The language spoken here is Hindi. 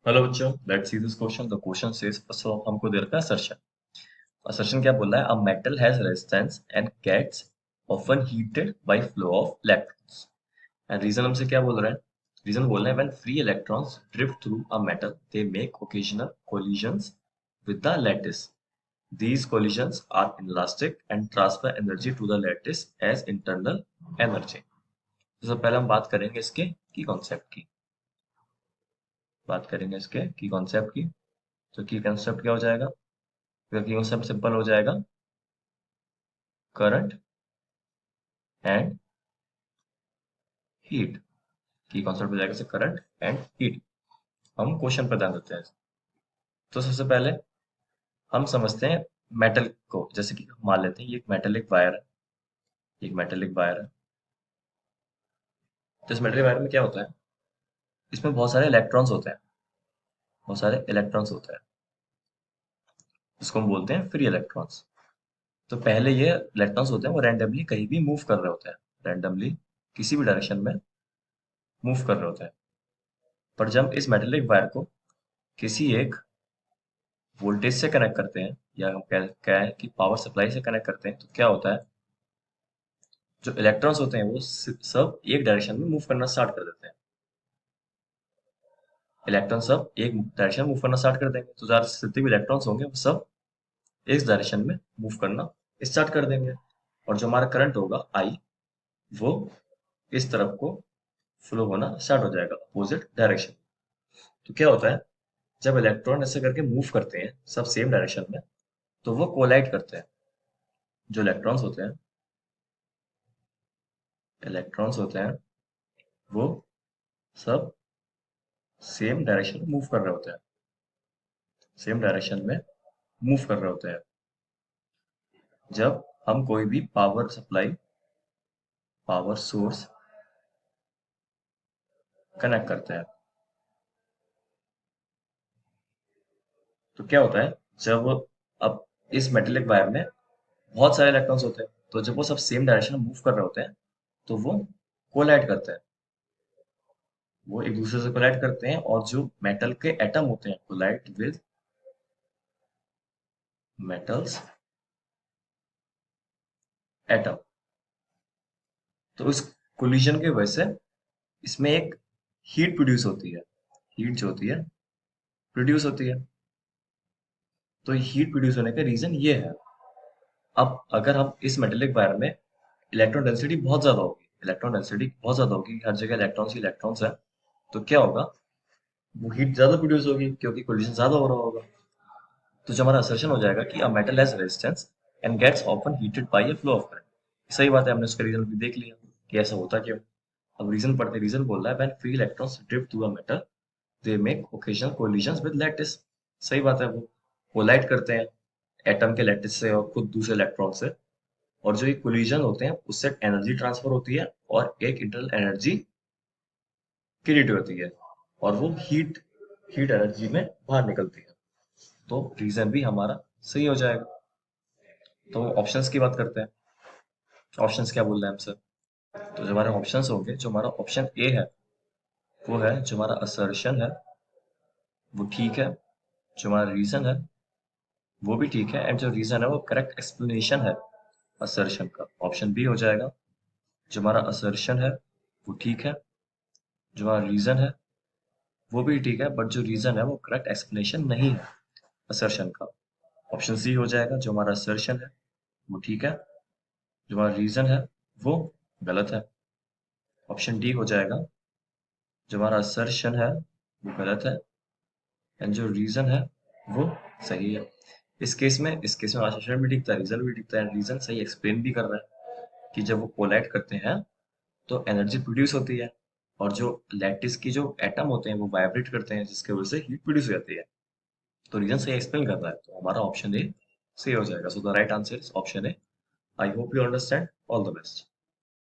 हेलो बच्चों, let's see this question. The question says first of हमको दे रखा है असर्शन। असर्शन क्या बोल रहा है? A metal has resistance and gets often heated by flow of electrons. And reason हमसे क्या बोल रहा है? रीजन बोल रहा है when free electrons drift through a metal they make occasional collisions with the lattice. These collisions are inelastic and transfer energy to the lattice as internal energy। तो सबसे पहले हम बात करेंगे इसके की कॉन्सेप्ट की। बात करेंगे इसके की कॉन्सेप्ट की। तो की कॉन्सेप्ट क्या हो जाएगा? की कॉन्सेप्ट सिंपल हो जाएगा, करंट एंड हीट। की कॉन्सेप्ट हो जाएगा से करंट एंड हीट। हम क्वेश्चन पर ध्यान देते हैं। तो सबसे पहले हम समझते हैं मेटल को। जैसे कि हम मान लेते हैं ये एक मेटेलिक वायर है, एक मेटेलिक वायर है। तो इस मेटेलिक वायर में क्या होता है? इसमें बहुत सारे इलेक्ट्रॉन्स होते हैं, बहुत सारे इलेक्ट्रॉन्स होते हैं, जिसको हम बोलते हैं फ्री इलेक्ट्रॉन्स। तो पहले ये इलेक्ट्रॉन्स होते हैं वो रैंडमली कहीं भी मूव कर रहे होते हैं, रैंडमली किसी भी डायरेक्शन में मूव कर रहे होते हैं। पर जब इस मेटेलिक वायर को किसी एक वोल्टेज से कनेक्ट करते हैं, या हम कहें कि पावर सप्लाई से कनेक्ट करते हैं, तो क्या होता है? जो इलेक्ट्रॉन्स होते हैं वो सब एक डायरेक्शन में मूव करना स्टार्ट कर देते हैं। इलेक्ट्रॉन सब एक डायरेक्शन में मूव करना स्टार्ट कर देंगे, तो ज़्यादा से जितने भी इलेक्ट्रॉन्स होंगे वो सब इस डायरेक्शन में मूव करना स्टार्ट कर देंगे। और जो हमारा करंट होगा आई, वो इस तरफ को फ्लो होना स्टार्ट हो जाएगा, अपोजिट डायरेक्शन। तो क्या होता है? जब इलेक्ट्रॉन ऐसे करके मूव करते हैं सब सेम डायरेक्शन में, तो वो कोलाइड करते हैं। जो इलेक्ट्रॉन्स होते हैं वो सब सेम डायरेक्शन में मूव कर रहे होते हैं, सेम डायरेक्शन में मूव कर रहे होते हैं। जब हम कोई भी power supply, power source connect करते हैं, तो क्या होता है? जब अब इस मेटेलिक वायर में बहुत सारे इलेक्ट्रॉन्स होते हैं, तो जब वो सब सेम डायरेक्शन में मूव कर रहे होते हैं, तो वो कोलाइड करते हैं, वो एक दूसरे से कोलाइड करते हैं। और जो मेटल के एटम होते हैं कोलाइड विद मेटल्स एटम। तो इस कोलिजन की वजह से इसमें एक हीट प्रोड्यूस होती है, हीट जो होती है प्रोड्यूस होती है। तो हीट प्रोड्यूस होने का रीजन ये है। अब अगर हम इस मेटेलिक वायर में इलेक्ट्रॉन डेंसिटी बहुत ज्यादा होगी, इलेक्ट्रॉन डेंसिटी बहुत ज्यादा होगी, हर जगह इलेक्ट्रॉन्स ही इलेक्ट्रॉन्स है, तो क्या होगा? वो हीट ज्यादा प्रोड्यूस होगी क्योंकि कोलिजन ज्यादा हो रहा होगा। तो जो हमारा असर्शन हो जाएगा कि a metal has resistance and gets often heated by a flow of current. सही बात है, हमने उसका रीजन भी देख लिया कि ऐसा होता क्यों। अब रीजन पढ़ते, रीजन बोल रहा है when free electrons drift through a metal they make occasional collisions with lattice. सही बात है, वो कोलाइड करते हैं एटम के लैटिस से और खुद दूसरे इलेक्ट्रॉन से। और जो ये कोलिजन होते हैं उससे एनर्जी ट्रांसफर होती है और एक इंटरनल एनर्जी क्रिएट होती है, और वो हीट हीट एनर्जी में बाहर निकलती है। तो रीजन भी हमारा सही हो जाएगा। तो ऑप्शंस की बात करते हैं। ऑप्शंस क्या बोल रहे हैं हमसे? तो जो हमारे ऑप्शंस होंगे, जो हमारा ऑप्शन ए है वो है, जो हमारा असर्शन है वो ठीक है, जो हमारा रीजन है वो भी ठीक है, एंड जो रीजन है वो करेक्ट एक्सप्लेनेशन है असर्शन का। ऑप्शन बी हो जाएगा। जो हमारा असर्शन है वो ठीक है, जो हमारा रीजन है वो भी ठीक है, बट जो रीजन है वो करेक्ट एक्सप्लेनेशन नहीं है असर्शन का। ऑप्शन सी हो जाएगा। जो हमारा असर्शन है वो ठीक है, जो हमारा रीजन है वो गलत है। ऑप्शन डी हो जाएगा। जो हमारा असर्शन है वो गलत है, एंड जो रीजन है वो सही है। इस केस में असर्शन भी दिखता है, रीजन भी दिखता है। रीजन सही एक्सप्लेन भी कर रहा है कि जब वो कोलाइड करते हैं तो एनर्जी प्रोड्यूस होती है, और जो लैटिस की जो एटम होते हैं वो वाइब्रेट करते हैं, जिसकी वजह से हीट प्रोड्यूस हो जाती है। तो रीजन सही एक्सप्लेन कर रहा है, तो हमारा ऑप्शन ए सही हो जाएगा। So the right answer is option A. I hope you understand. All the best.